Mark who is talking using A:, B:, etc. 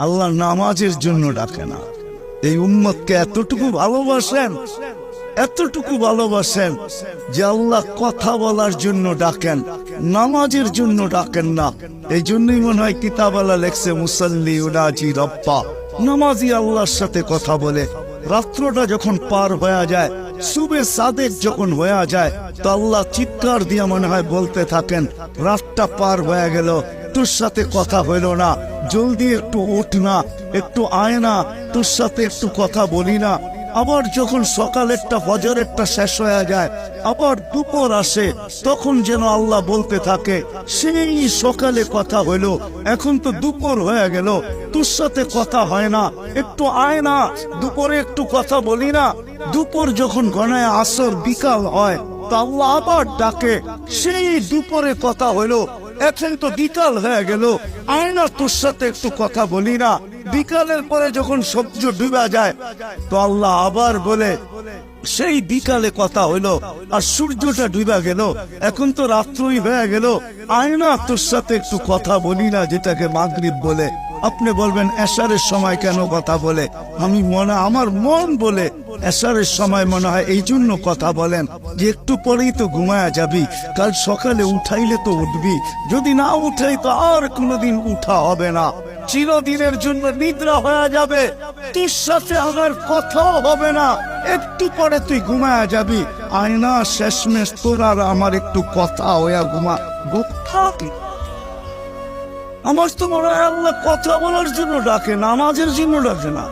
A: আল্লাহ নামাজের জন্য ডাকে না। এই উম্মতকে এতটুকু ভালোবাসেন যে আল্লাহ কথা বলার জন্য ডাকেন, নামাজের জন্য ডাকেন না। এই জন্যই মনে হয় কিতাবালা লেখছে মুসাল্লি উনাজি রব্বা, নামাজি আল্লাহর সাথে কথা বলে। রাত্রটা যখন পার হয়ে যায়, সুবে সাদেক যখন হয়ে যায়, তো আল্লাহ চিৎকার দিয়ে মনে হয় বলতে থাকেন, রাতটা পার হয়ে গেল, তোর সাথে কথা হইল না, জলদি একটু উঠ না, একটু আয় না, তোর সাথে একটু কথা বলি না। আবার যখন সকালেরটা ফজরেরটা শেষ হয়ে যায়, আবার দুপুর আসে, তখন যেন আল্লাহ বলতে থাকে, সেই সকালে কথা হইলো, এখন তো দুপুর হয়ে গেল, তোর সাথে কথা হয় না, একটু আয় না, দুপুরে একটু কথা বলি না। দুপুর যখন গণায় আসর বিকাল হয়, তো আল্লাহ আবার ডাকে, সেই দুপুরে কথা হইলো, এখন তো বিকাল হয়ে গেল, আয় না, তোর সাথে একটু কথা বলি না। বিকালের পরে যখন সূর্য ডুবে যায়, তো আল্লাহ আবার বলে, সেই বিকালে কথা হইলো, আর সূর্যটা ডুবে গেল, এখন তো রাত্রই হয়ে গেল, আয় না, তোর সাথে একটু কথা বলি না, যেটাকে মাগরিব বলে। আপনি বলবেন এশারের সময় কেন কথা বলে? আমার মন বলে এশারের সময় মনে হয় এই জন্য কথা বলেন যে একটু পরেই তো ঘুমায়া যাবি, কাল সকালে উঠাইলে তো উঠবি, যদি না উঠাই তো আর কোনোদিন উঠা হবে না, চিরদিনের জন্য নিদ্রা হয়ে যাবে, তোর সাথে আমার কথাও হবে না, একটু পরে তুই ঘুমায়া যাবি, আয়না শেষমেশ তোর আর আমার একটু কথা হইয়া ঘুমা। আমার তো মনে হয় আল্লাহ কথা বলার জন্য ডাকে, নামাজের জন্য ডাকে না।